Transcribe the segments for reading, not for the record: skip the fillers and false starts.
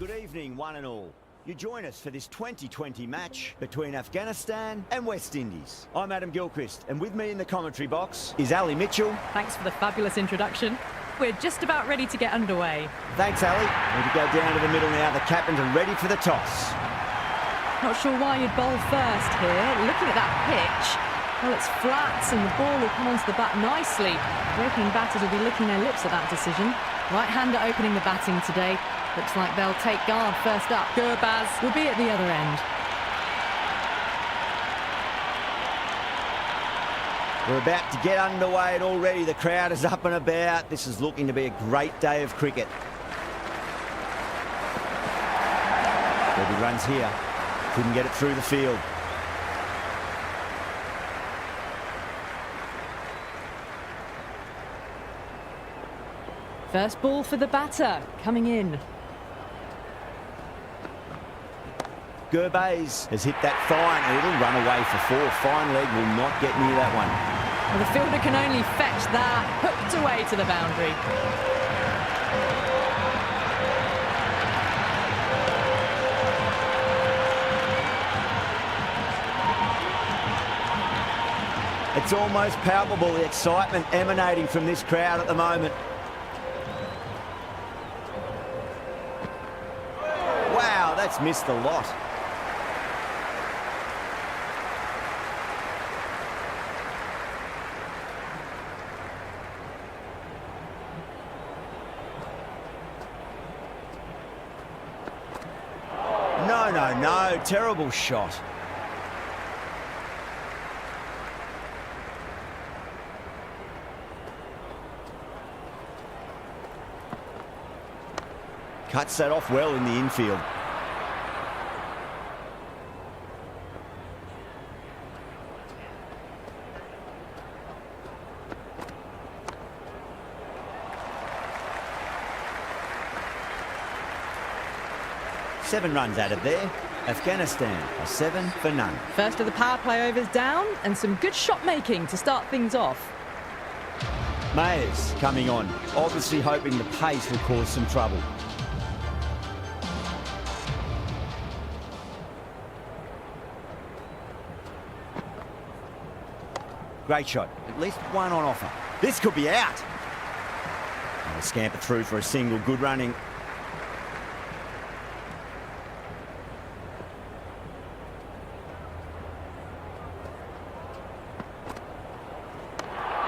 Good evening, one and all. You join us for this 2020 match between Afghanistan and West Indies. I'm Adam Gilchrist, and with me in the commentary box is Ali Mitchell. Thanks for the fabulous introduction. We're just about ready to get underway. Thanks, Ali. Need to go down to the middle now. The captains are ready for the toss. Not sure why you'd bowl first here. Looking at that pitch, well, it's flat and the ball will come onto the bat nicely. Breaking batters will be licking their lips at that decision. Right-hander opening the batting today. Looks like they'll take guard first up. Gurbaz will be at the other end. We're about to get underway and already the crowd is up and about. This is looking to be a great day of cricket. Bobby runs here. Couldn't get it through the field. First ball for the batter, coming in. Gurbaz has hit that fine. It'll run away for four. Fine leg will not get near that one. Well, the fielder can only fetch that, hooked away to the boundary. It's almost palpable, the excitement emanating from this crowd at the moment. Wow, that's missed a lot. No, terrible shot. Cuts that off well in the infield. Seven runs added there. Afghanistan are 7 for none. First of the power play overs down and some good shot making to start things off. Mayers coming on, obviously hoping the pace will cause some trouble. Great shot, at least one on offer. This could be out. And a scamper through for a single, good running.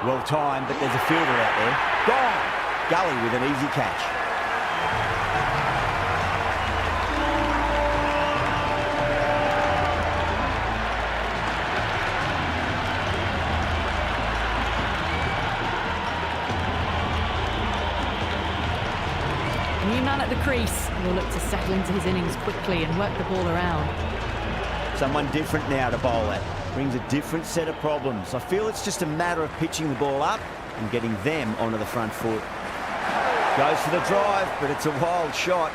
Well timed, but there's a fielder out there. Gone! Gully with an easy catch. A new man at the crease will look to settle into his innings quickly and work the ball around. Someone different now to bowl at. Brings a different set of problems. I feel it's just a matter of pitching the ball up and getting them onto the front foot. Goes for the drive, but it's a wild shot.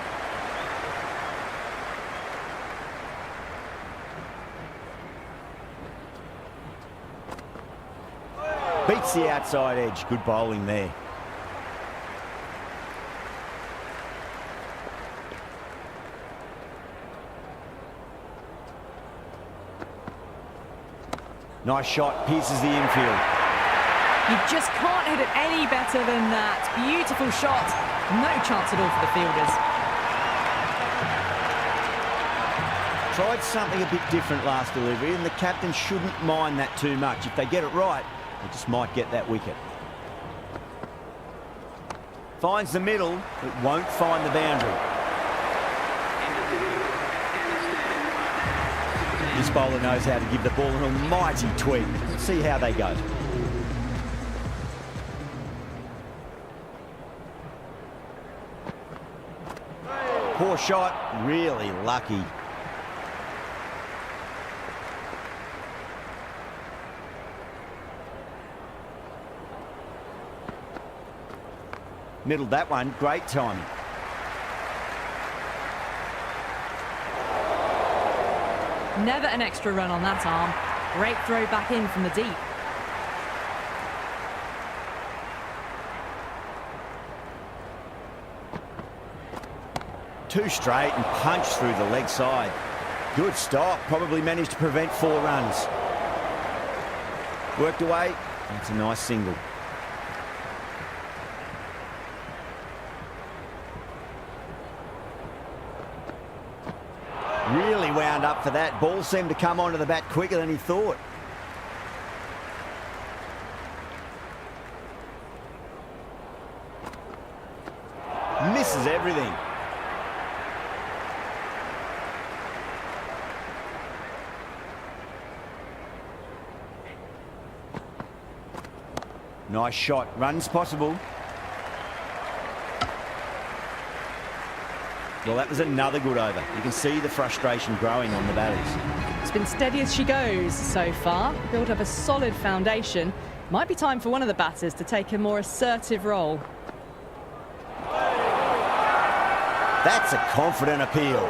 Beats the outside edge. Good bowling there. Nice shot, pierces the infield. You just can't hit it any better than that. Beautiful shot. No chance at all for the fielders. Tried something a bit different last delivery, and the captain shouldn't mind that too much. If they get it right, they just might get that wicket. Finds the middle, but won't find the boundary. This bowler knows how to give the ball an almighty tweak. Let's see how they go. Poor shot, really lucky. Middled that one, great timing. Never an extra run on that arm. Great throw back in from the deep. Too straight and punched through the leg side. Good stop, probably managed to prevent 4 runs. Worked away, that's a nice single. Really wound up for that. Ball seemed to come onto the bat quicker than he thought. Misses everything. Nice shot. Runs possible. Well, that was another good over. You can see the frustration growing on the batters. It's been steady as she goes so far. Built up a solid foundation. Might be time for one of the batters to take a more assertive role. That's a confident appeal.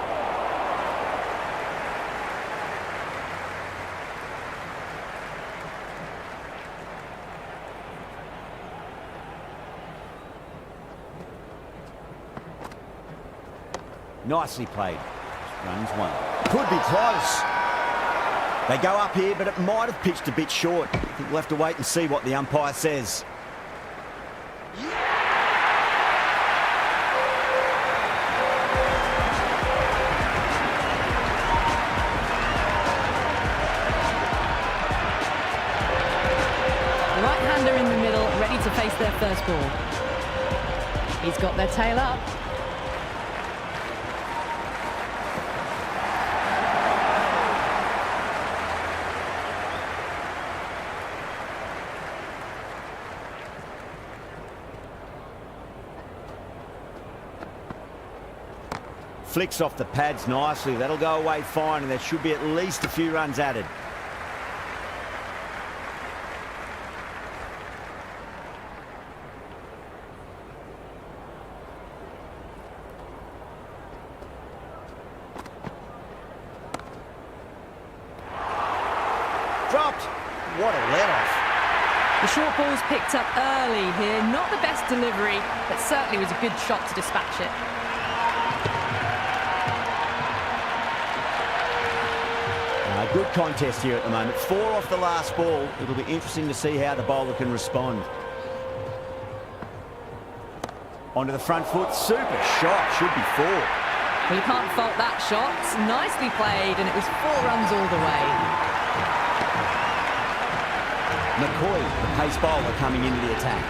Nicely played. Runs 1. Could be close. They go up here, but it might have pitched a bit short. I think we'll have to wait and see what the umpire says. Right-hander in the middle, ready to face their first ball. He's got their tail up. Flicks off the pads nicely. That'll go away fine, and there should be at least a few runs added. Dropped. What a let-off. The short ball's picked up early here. Not the best delivery, but certainly was a good shot to dispatch it. Good contest here at the moment. 4 off the last ball. It'll be interesting to see how the bowler can respond. Onto the front foot. Super shot. Should be 4. Well, you can't fault that shot. Nicely played, and it was 4 runs all the way. McCoy, the pace bowler, coming into the attack.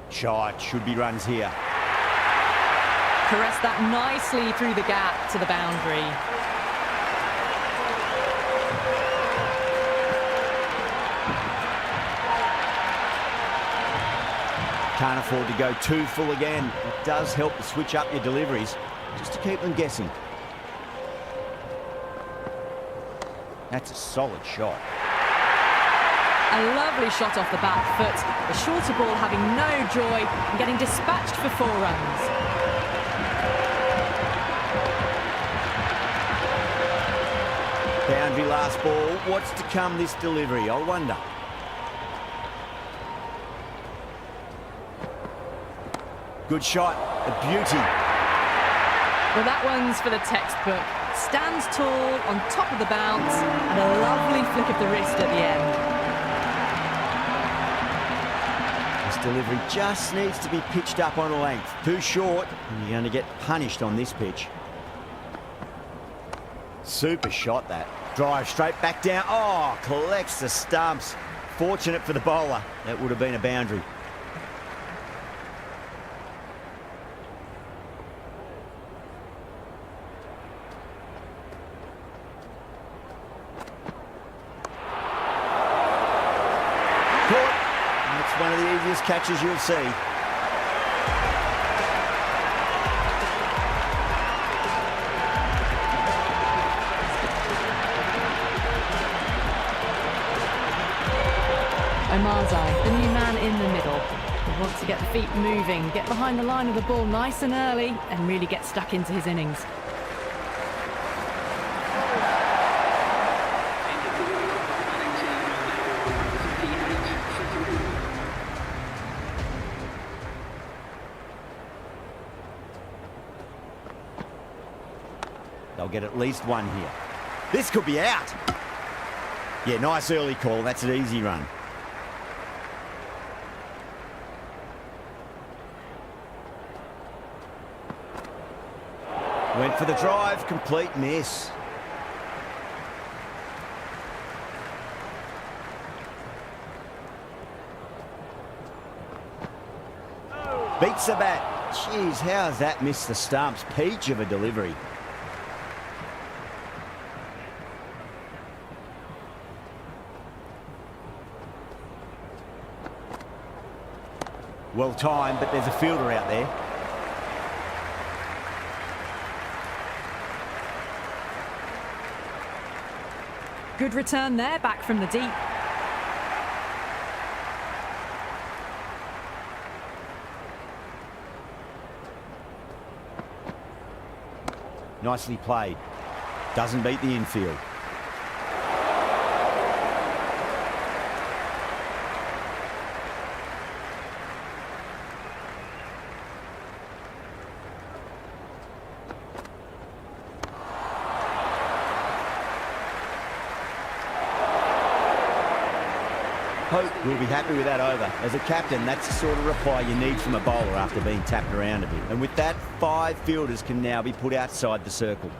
Shot. Should be runs here. Caressed that nicely through the gap to the boundary. Can't afford to go too full again. It does help to switch up your deliveries, just to keep them guessing. That's a solid shot. A lovely shot off the back foot. The shorter ball having no joy and getting dispatched for 4 runs. Boundary last ball. What's to come this delivery? I wonder. Good shot. A beauty. Well, that one's for the textbook. Stands tall on top of the bounce and a lovely flick of the wrist at the end. This delivery just needs to be pitched up on a length. Too short, and you're going to get punished on this pitch. Super shot that. Drive straight back down. Oh, collects the stumps. Fortunate for the bowler. That would have been a boundary. Caught. That's one of the easiest catches you'll see. Omarzai, the new man in the middle. He wants to get the feet moving, get behind the line of the ball nice and early, and really get stuck into his innings. They'll get at least one here. This could be out. Yeah, nice early call. That's an easy run. Went for the drive, complete miss. Beats the bat. Jeez, how has that missed the stumps? Peach of a delivery. Well timed, but there's a fielder out there. Good return there, back from the deep. Nicely played. Doesn't beat the infield. Hope will be happy with that over. As a captain, that's the sort of reply you need from a bowler after being tapped around a bit. And with that, 5 fielders can now be put outside the circle.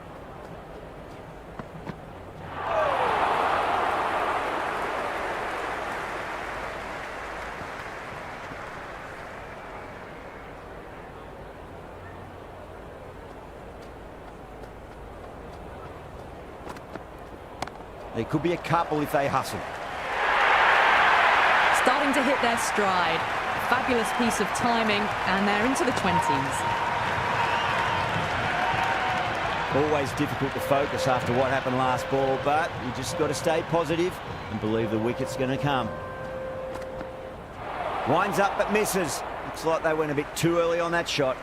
There could be a couple if they hustle. Starting to hit their stride. Fabulous piece of timing, and they're into the 20s. Always difficult to focus after what happened last ball, but you just got to stay positive and believe the wicket's going to come. Winds up but misses. Looks like they went a bit too early on that shot.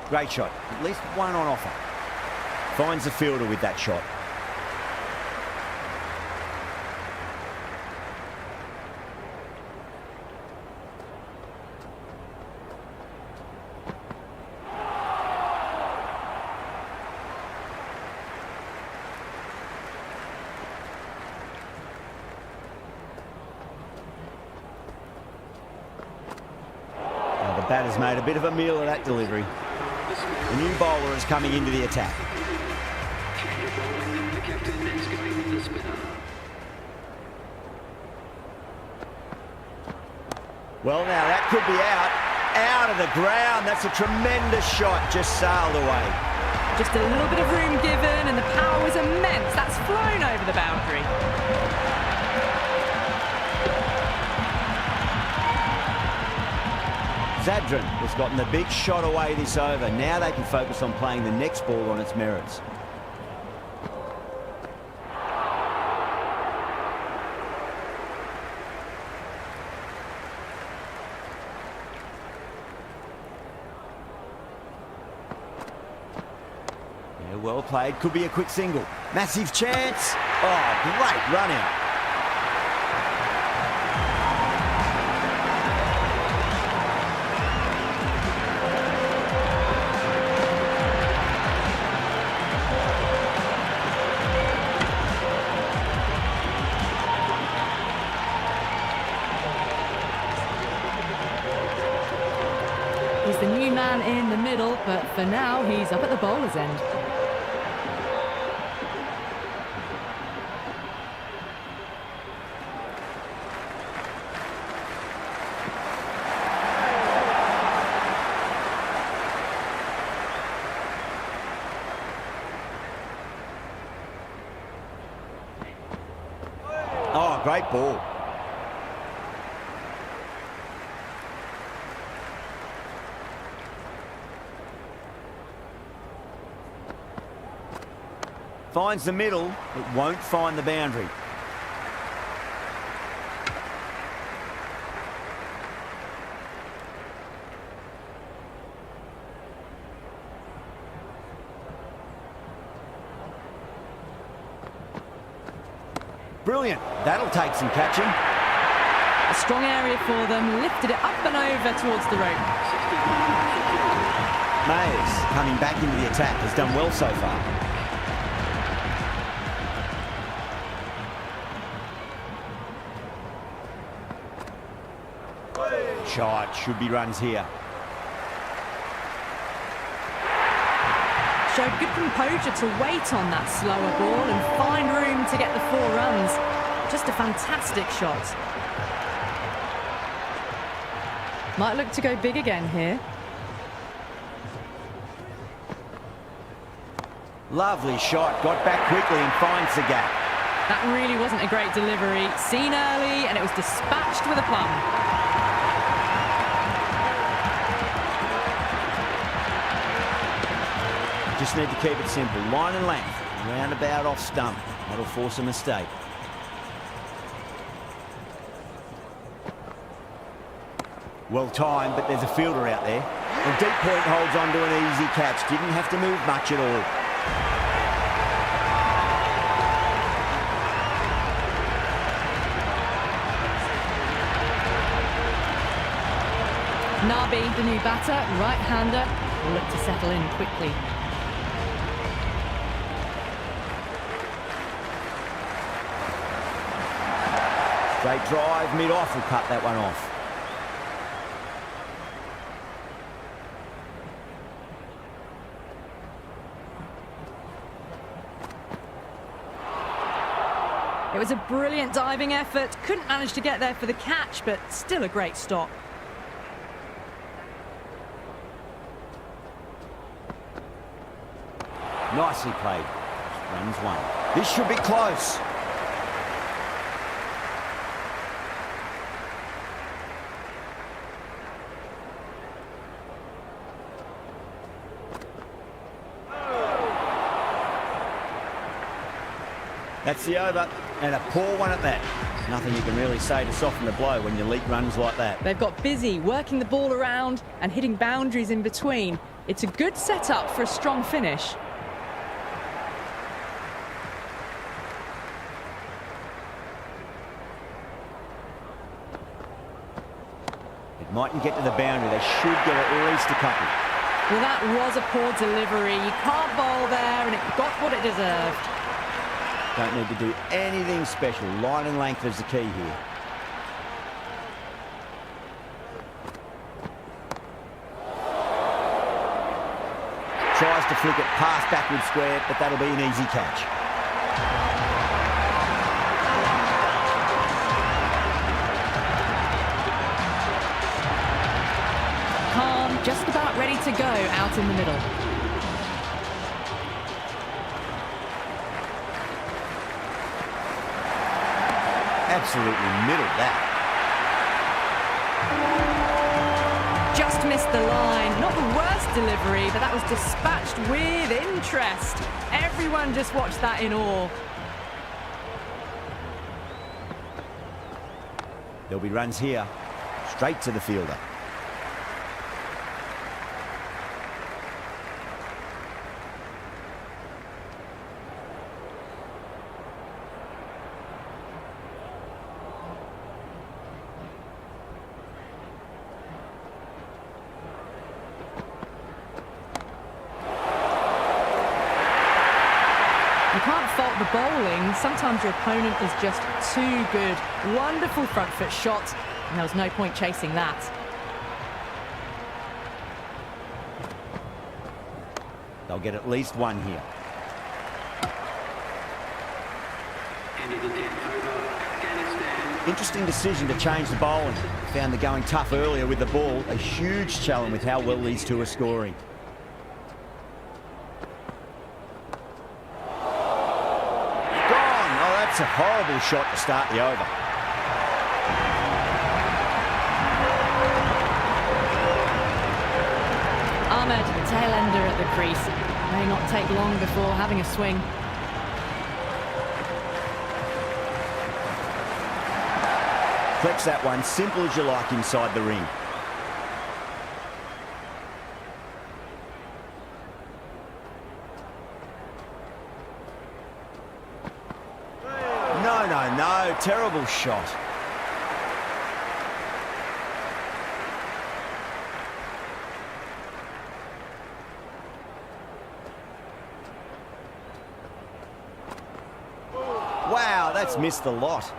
Great shot. At least one on offer. Finds the fielder with that shot. Now the batter's made a bit of a meal of that delivery. The new bowler is coming into the attack. Well, now that could be out of the ground. That's a tremendous shot, just sailed away. Just a little bit of room given, and the power was immense. That's flown over the boundary. Zadran has gotten the big shot away this over. Now they can focus on playing the next ball on its merits. Yeah, well played. Could be a quick single. Massive chance. Oh, great run out. He's the new man in the middle, but for now, he's up at the bowler's end. Oh, great ball. Finds the middle, but won't find the boundary. Brilliant. That'll take some catching. A strong area for them, lifted it up and over towards the rope. Mayers, coming back into the attack, has done well so far. Shot, should be runs here. Showed good composure to wait on that slower ball and find room to get the 4 runs. Just a fantastic shot. Might look to go big again here. Lovely shot, got back quickly and finds the gap. That really wasn't a great delivery. Seen early and it was dispatched with a plum. Just need to keep it simple. Line and length, roundabout off stump. That'll force a mistake. Well timed, but there's a fielder out there. The deep point holds on to an easy catch. Didn't have to move much at all. Nabi, the new batter, right-hander, will look to settle in quickly. Straight drive, mid-off will cut that one off. It was a brilliant diving effort. Couldn't manage to get there for the catch, but still a great stop. Nicely played. Runs 1. This should be close. That's the over, and a poor one at that. Nothing you can really say to soften the blow when you leak runs like that. They've got busy, working the ball around and hitting boundaries in between. It's a good setup for a strong finish. It mightn't get to the boundary. They should get at least a couple. Well, that was a poor delivery. You can't bowl there, and it got what it deserved. Don't need to do anything special. Line and length is the key here. Tries to flick it past backward square, but that'll be an easy catch. Calm, just about ready to go out in the middle. Absolutely middled that. Just missed the line. Not the worst delivery, but that was dispatched with interest. Everyone just watched that in awe. There'll be runs here. Straight to the fielder. You can't fault the bowling. Sometimes your opponent is just too good. Wonderful front foot shot, and there was no point chasing that. They'll get at least one here. Interesting decision to change the bowling. Found the going tough earlier with the ball. A huge challenge with how well these two are scoring. That's a horrible shot to start the over. Ahmed, tail ender at the crease. May not take long before having a swing. Flex that one, simple as you like inside the ring. no, terrible shot. Wow, that's missed the lot.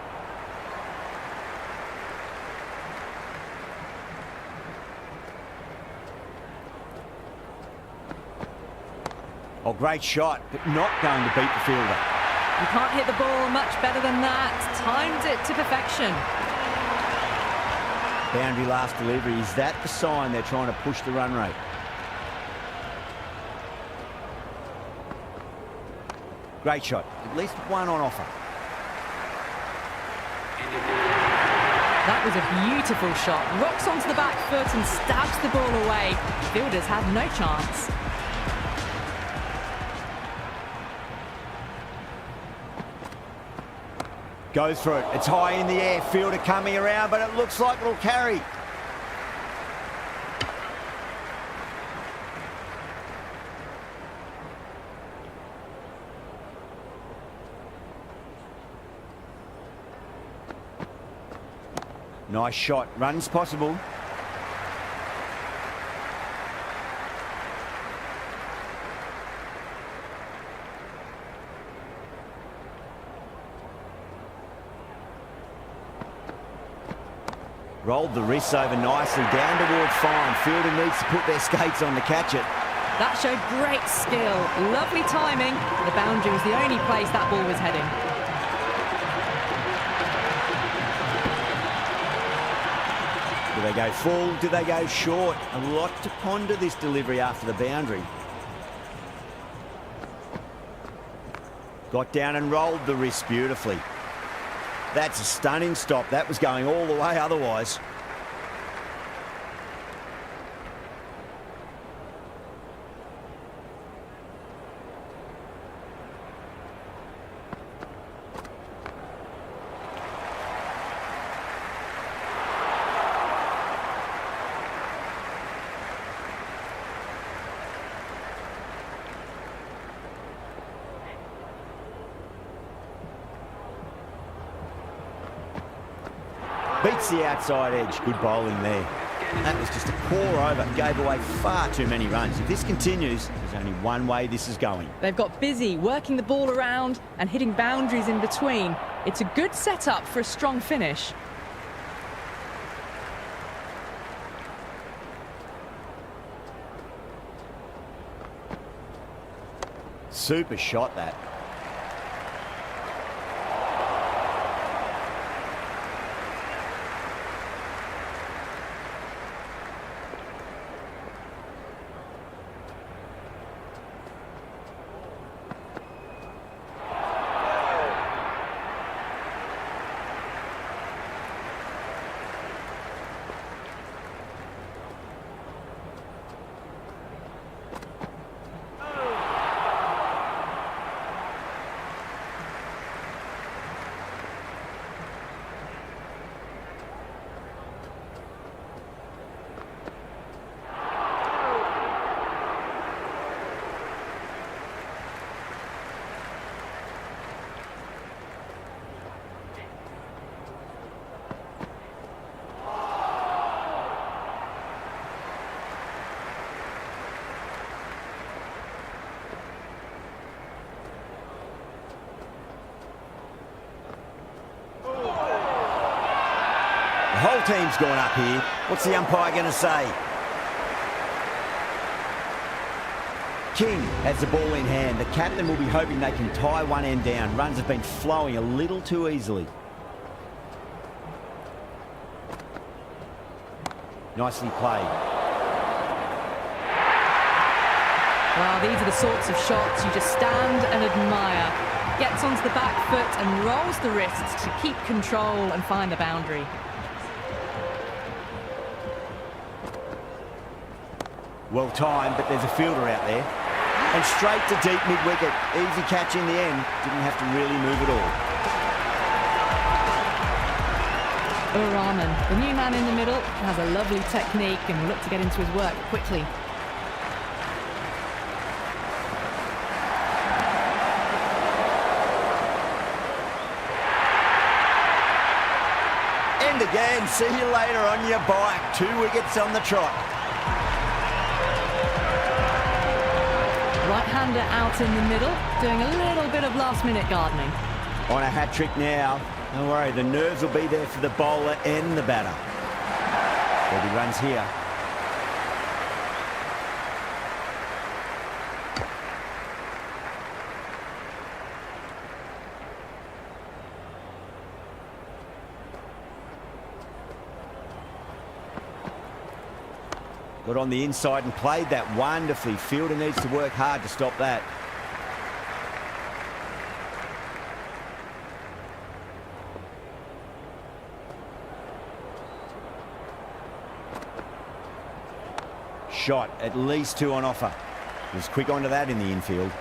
Oh, great shot, but not going to beat the fielder. You can't hit the ball much better than that. Timed it to perfection. Boundary last delivery. Is that the sign they're trying to push the run rate? Great shot. At least one on offer. That was a beautiful shot. Rocks onto the back foot and stabs the ball away. Fielders had no chance. Goes for it. It's high in the air. Fielder coming around, but it looks like it'll carry. Nice shot. Run's possible. Rolled the wrists over nicely, down towards fine. Fielder needs to put their skates on to catch it. That showed great skill. Lovely timing. The boundary was the only place that ball was heading. Do they go full? Do they go short? A lot to ponder this delivery after the boundary. Got down and rolled the wrist beautifully. That's a stunning stop. That was going all the way otherwise. Beats the outside edge. Good bowling there. That was just a pour over. Gave away far too many runs. If this continues, there's only one way this is going. They've got busy working the ball around and hitting boundaries in between. It's a good setup for a strong finish. Super shot, that. The whole team's gone up here. What's the umpire going to say? King has the ball in hand. The captain will be hoping they can tie one end down. Runs have been flowing a little too easily. Nicely played. Well, these are the sorts of shots you just stand and admire. Gets onto the back foot and rolls the wrists to keep control and find the boundary. Well timed, but there's a fielder out there. And straight to deep mid-wicket. Easy catch in the end. Didn't have to really move at all. Rahman, the new man in the middle, has a lovely technique and will look to get into his work quickly. And again, see you later on your bike. 2 wickets on the trot. Right-hander out in the middle, doing a little bit of last-minute gardening. On a hat-trick now. Don't worry, the nerves will be there for the bowler and the batter. There'll be runs here. Got on the inside and played that wonderfully. Fielder needs to work hard to stop that. Shot, at least 2 on offer. He was quick onto that in the infield.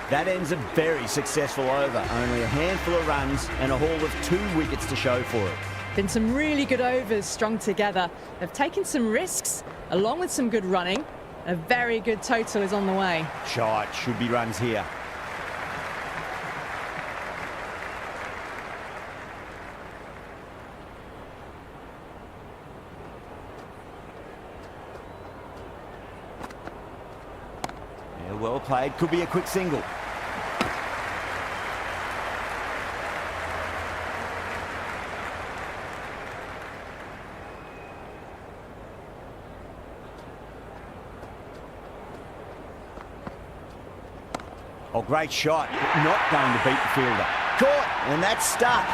That ends a very successful over. Only a handful of runs and a haul of 2 wickets to show for it. Been some really good overs strung together. They've taken some risks, along with some good running. A very good total is on the way. Shot, should be runs here. Yeah, well played, could be a quick single. Oh, great shot, but not going to beat the fielder. Caught, and that's stuck.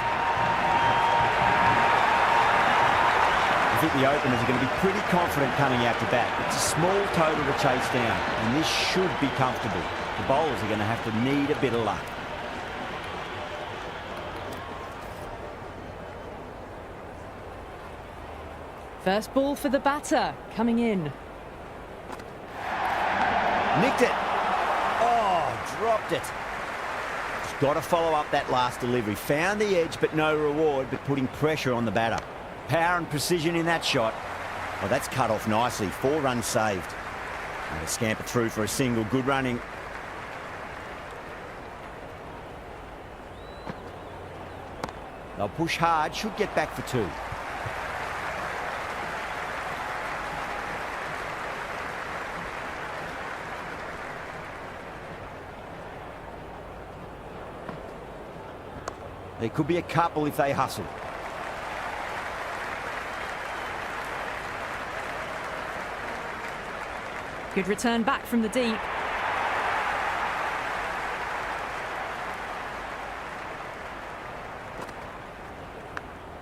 I think the openers are going to be pretty confident coming out to bat. It's a small total to chase down, and this should be comfortable. The bowlers are going to have to need a bit of luck. First ball for the batter, coming in. Nicked it. Dropped it. Just got to follow up that last delivery. Found the edge, but no reward, but putting pressure on the batter. Power and precision in that shot. Well, that's cut off nicely. 4 runs saved. And a scamper through for a single. Good running. They'll push hard. Should get back for 2. There could be a couple if they hustle. Good return back from the deep.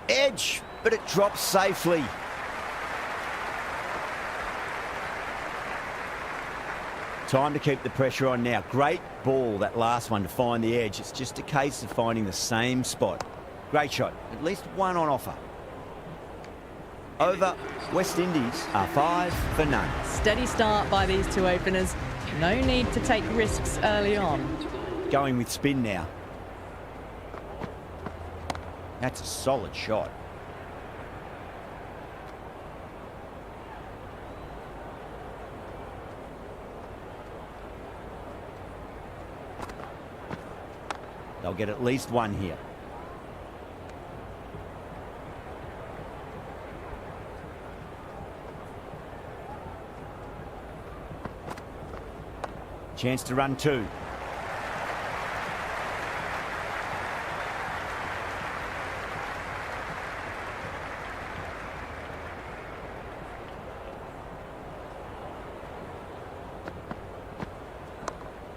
Edge, but it drops safely. Time to keep the pressure on now. Great ball, that last one, to find the edge. It's just a case of finding the same spot. Great shot. At least 1 on offer. Over. West Indies are 5 for none. Steady start by these 2 openers. No need to take risks early on. Going with spin now. That's a solid shot. They'll get at least 1 here. Chance to run 2.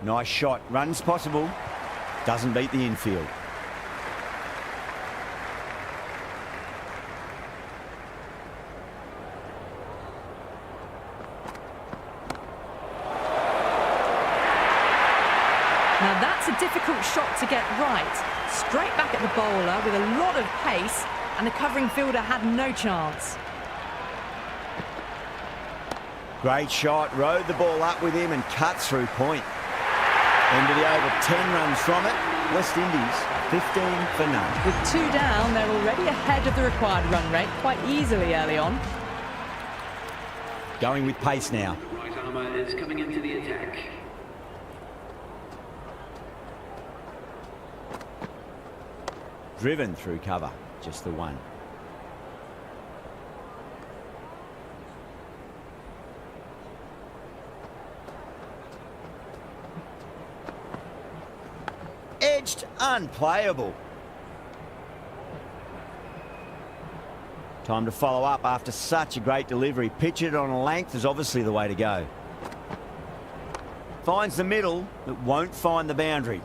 Nice shot. Runs possible. Doesn't beat the infield. Now that's a difficult shot to get right. Straight back at the bowler with a lot of pace, and the covering fielder had no chance. Great shot. Rode the ball up with him and cut through point. End of the over, 10 runs from it. West Indies, 15 for none. With 2 down, they're already ahead of the required run rate quite easily early on. Going with pace now. Right armour is coming into the attack. Driven through cover, just the 1. Edged, unplayable. Time to follow up after such a great delivery. Pitch it on a length is obviously the way to go. Finds the middle, but won't find the boundary.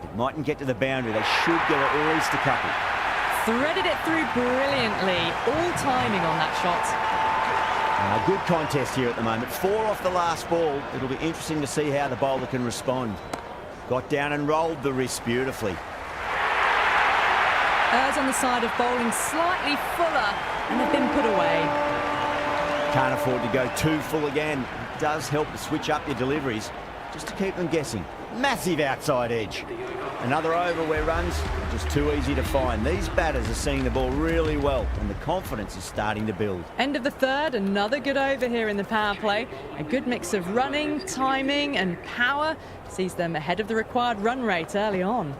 It mightn't get to the boundary. They should get at least a couple. Threaded it through brilliantly. All timing on that shot. A good contest here at the moment. 4 off the last ball. It'll be interesting to see how the bowler can respond. Got down and rolled the wrist beautifully. Errs on the side of bowling slightly fuller, and they've been put away. Can't afford to go too full again. It does help to switch up your deliveries, just to keep them guessing. Massive outside edge. Another over where runs are just too easy to find. These batters are seeing the ball really well, and the confidence is starting to build. End of the third, another good over here in the power play. A good mix of running, timing and power sees them ahead of the required run rate early on.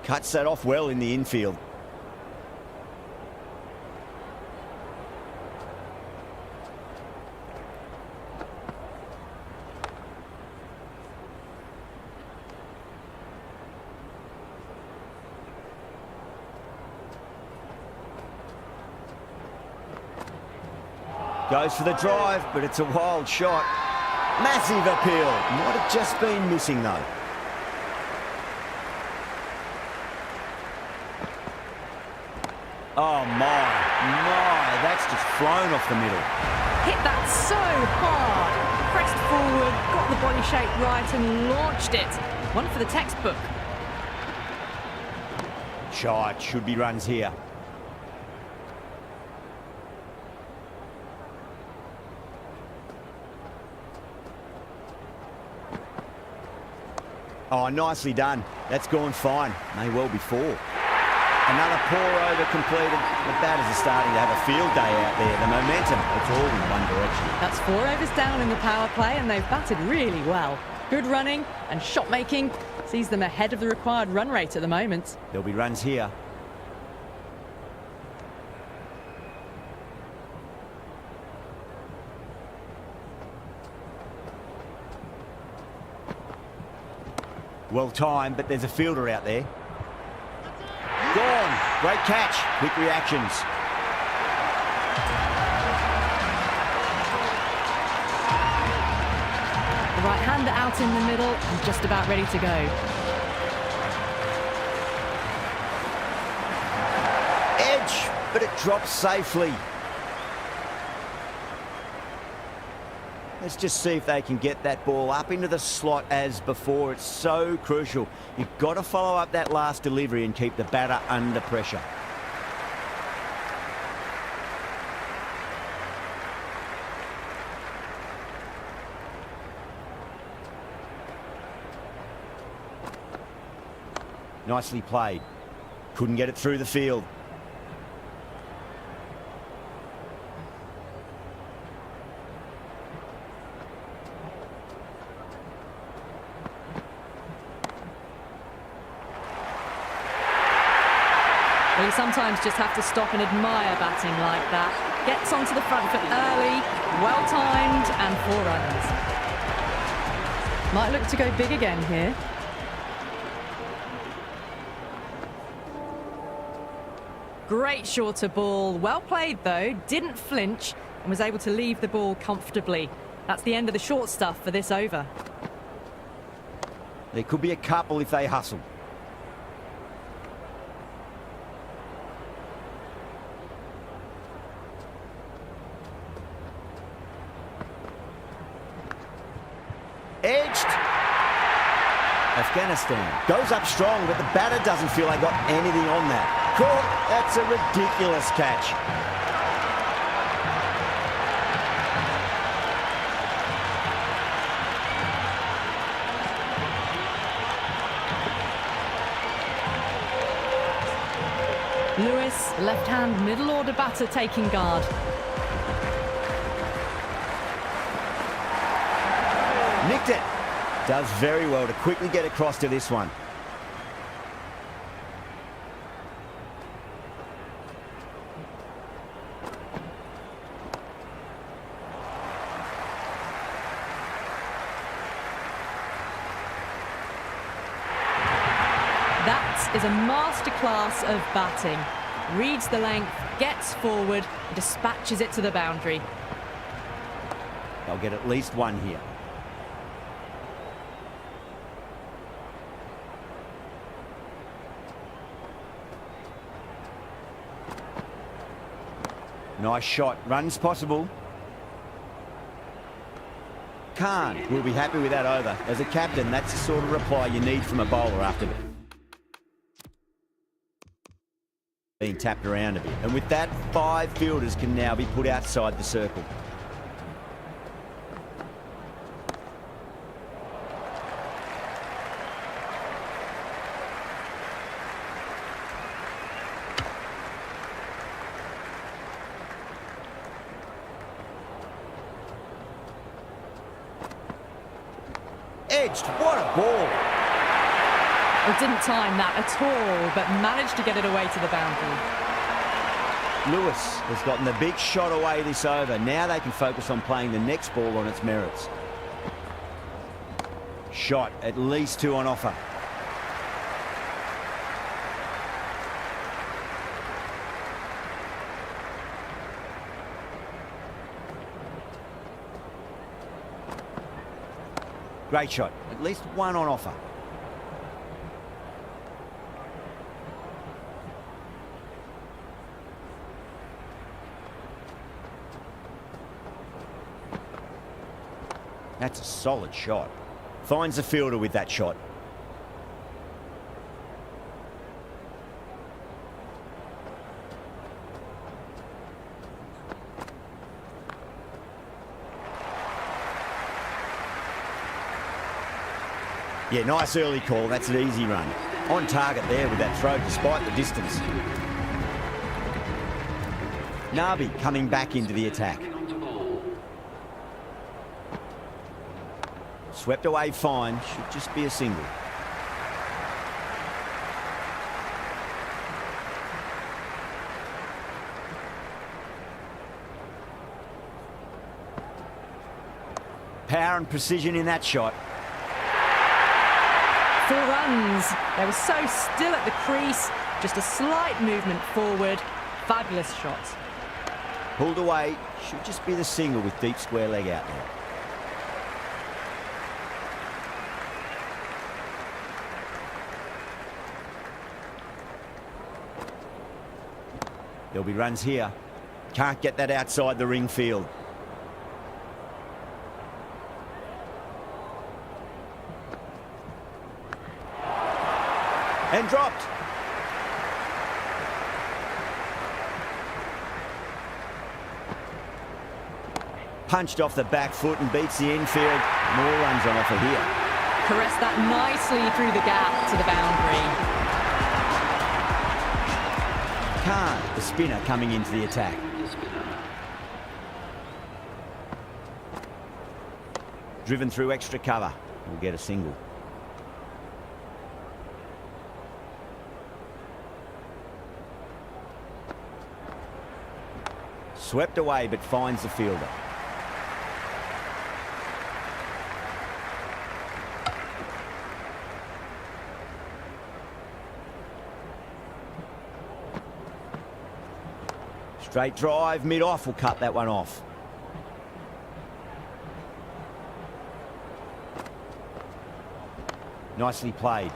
Cuts that off well in the infield. Goes for the drive, but it's a wild shot. Massive appeal. Might have just been missing, though. Oh, my. That's just flown off the middle. Hit that so hard. Pressed forward, got the body shape right and launched it. One for the textbook. Shot. Should be runs here. Oh, nicely done. That's gone fine. May well be 4. Another poor over completed. The batters are starting to have a field day out there. The momentum, it's all in one direction. That's 4 overs down in the power play, and they've batted really well. Good running and shot making sees them ahead of the required run rate at the moment. There'll be runs here. Well timed, but there's a fielder out there. Gone. Great catch. Quick reactions. The right-hander out in the middle and just about ready to go. Edge, but it drops safely. Let's just see if they can get that ball up into the slot as before. It's so crucial. You've got to follow up that last delivery and keep the batter under pressure. Nicely played. Couldn't get it through the field. Well, you sometimes just have to stop and admire batting like that. Gets onto the front foot early, well-timed and 4 runs. Might look to go big again here. Great shorter ball. Well played, though. Didn't flinch and was able to leave the ball comfortably. That's the end of the short stuff for this over. There could be a couple if they hustle. Edged. Afghanistan goes up strong, but the batter doesn't feel they got anything on that. Caught. That's a ridiculous catch. Lewis, left-hand middle order batter taking guard. Nicked it. Does very well to quickly get across to this one. is a masterclass of batting. Reads the length, gets forward, dispatches it to the boundary. They'll get at least one here. Nice shot. Runs possible. Khan will be happy with that over. As a captain, that's the sort of reply you need from a bowler after being tapped around a bit. And with that, 5 fielders can now be put outside the circle. Edged. What a ball. Well, didn't time that at all, but managed to get it away to the boundary. Lewis has gotten the big shot away this over. Now they can focus on playing the next ball on its merits. Shot, at least 2 on offer. Great shot, at least 1 on offer. That's a solid shot. Finds the fielder with that shot. Yeah, nice early call. That's an easy run. On target there with that throw despite the distance. Nabi coming back into the attack. Swept away fine. Should just be a single. Power and precision in that shot. 4 runs. They were so still at the crease. Just a slight movement forward. Fabulous shot. Pulled away. Should just be the single with deep square leg out there. There'll be runs here. Can't get that outside the ring field. And dropped. Punched off the back foot and beats the infield. More runs on offer here. Caressed that nicely through the gap to the boundary. Khan, the spinner, coming into the attack. Driven through extra cover. We'll get a single. Swept away but finds the fielder. Straight drive, mid-off will cut that one off. Nicely played.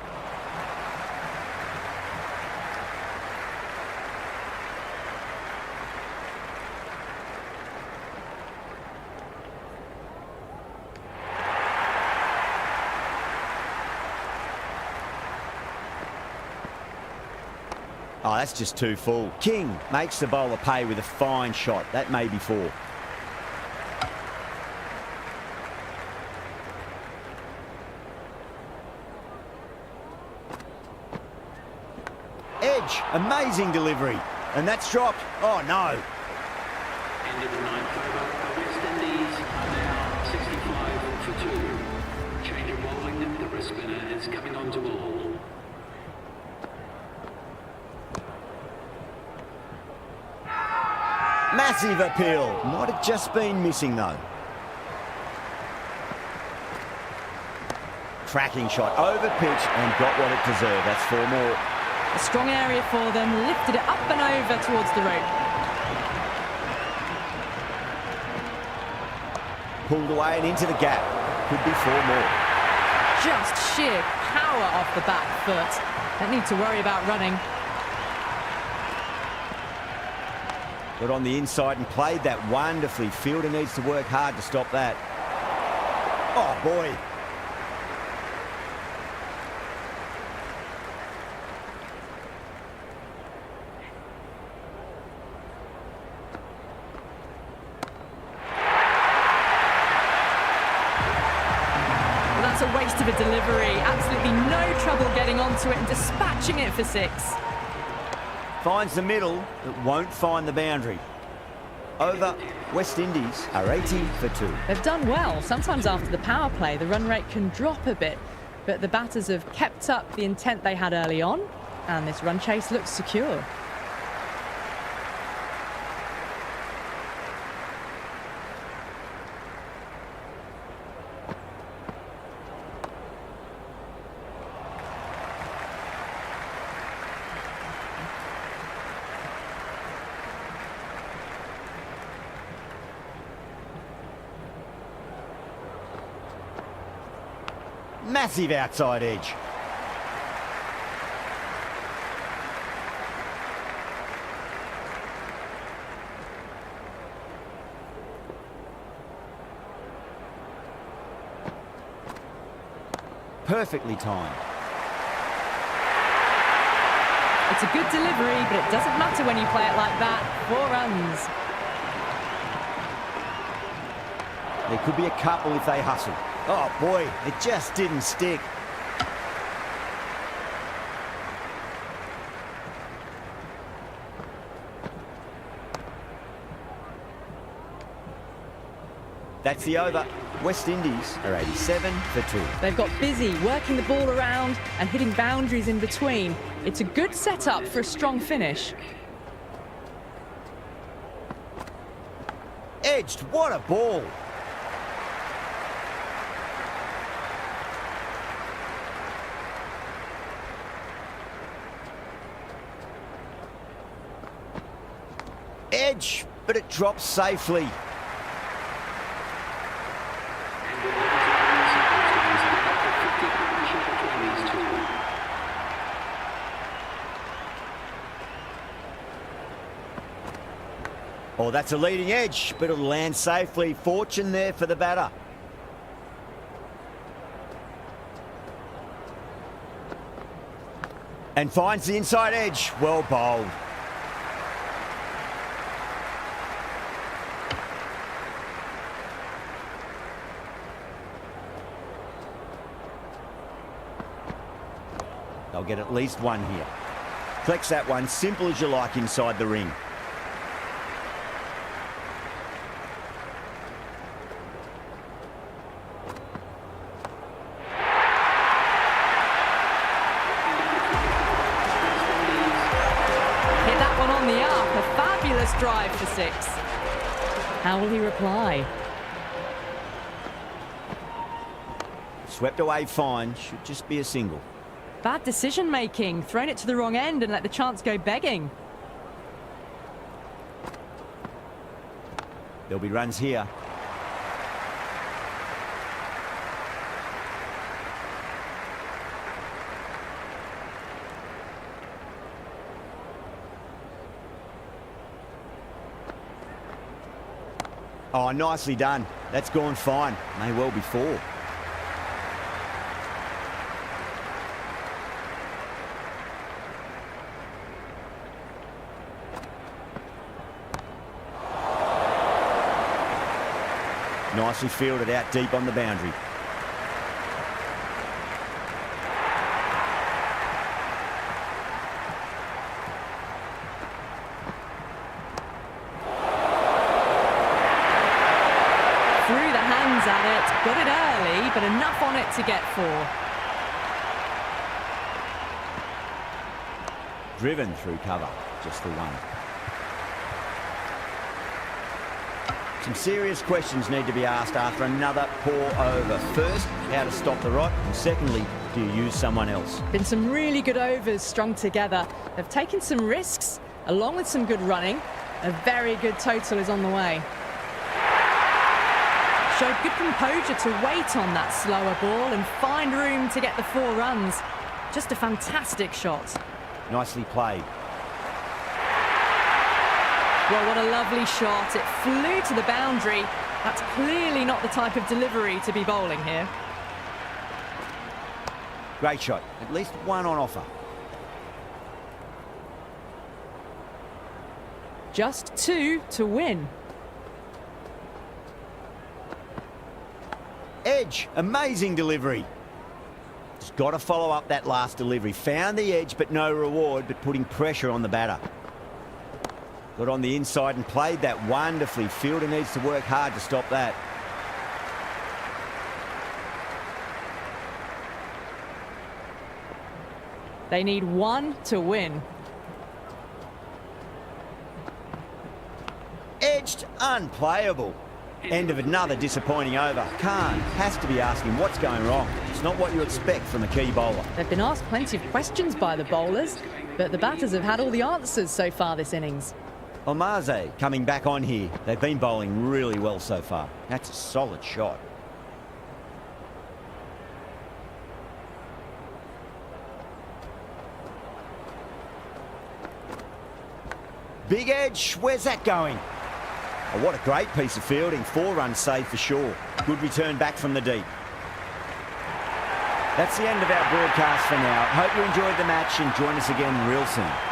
Oh, that's just too full. King makes the bowler pay with a fine shot. That may be 4. Edge, amazing delivery. And that's dropped. Oh, no. End of the 9th over. West Indies are now 65 for 2. Change of bowling. The wrist spinner is coming on to ball. Massive appeal. Might have just been missing, though. Cracking shot over pitch and got what it deserved. That's 4 more. A strong area for them, lifted it up and over towards the rope. Pulled away and into the gap. Could be 4 more. Just sheer power off the back foot. Don't need to worry about running. Got on the inside and played that wonderfully. Fielder needs to work hard to stop that. Oh, boy. Well, that's a waste of a delivery. Absolutely no trouble getting onto it and dispatching it for 6. Finds the middle, but won't find the boundary. Over, West Indies are 80 for 2. They've done well. Sometimes after the power play, the run rate can drop a bit, but the batters have kept up the intent they had early on, and this run chase looks secure. Massive outside edge. Perfectly timed. It's a good delivery, but it doesn't matter when you play it like that. 4 runs. There could be a couple if they hustle. Oh boy, it just didn't stick. That's the over. West Indies are 87 for 2. They've got busy working the ball around and hitting boundaries in between. It's a good setup for a strong finish. Edged, what a ball. Edge, but it drops safely. Oh, that's a leading edge, but it'll land safely. Fortune there for the batter. And finds the inside edge. Well bowled. They'll get at least 1 here. Collects that one, simple as you like inside the ring. Hit that one on the up. A fabulous drive for 6. How will he reply? Swept away fine, should just be a single. Bad decision making. Thrown it to the wrong end and let the chance go begging. There'll be runs here. Oh, nicely done. That's gone fine. May well be 4. Nicely fielded out deep on the boundary. Threw the hands at it, got it early, but enough on it to get 4. Driven through cover, just the 1. Some serious questions need to be asked after another poor over. First, how to stop the rot, and secondly, do you use someone else? Been some really good overs strung together. They've taken some risks, along with some good running. A very good total is on the way. Showed good composure to wait on that slower ball and find room to get the 4 runs. Just a fantastic shot. Nicely played. Well, what a lovely shot. It flew to the boundary. That's clearly not the type of delivery to be bowling here. Great shot. At least one on offer. Just 2 to win. Edge. Amazing delivery. Just got to follow up that last delivery. Found the edge, but no reward, but putting pressure on the batter. Got on the inside and played that wonderfully. Fielder needs to work hard to stop that. They need 1 to win. Edged, unplayable. End of another disappointing over. Khan has to be asking what's going wrong. It's not what you expect from a key bowler. They've been asked plenty of questions by the bowlers, but the batters have had all the answers so far this innings. Omaze coming back on here. They've been bowling really well so far. That's a solid shot. Big edge, where's that going? Oh, what a great piece of fielding. 4 runs saved for sure. Good return back from the deep. That's the end of our broadcast for now. Hope you enjoyed the match and join us again real soon.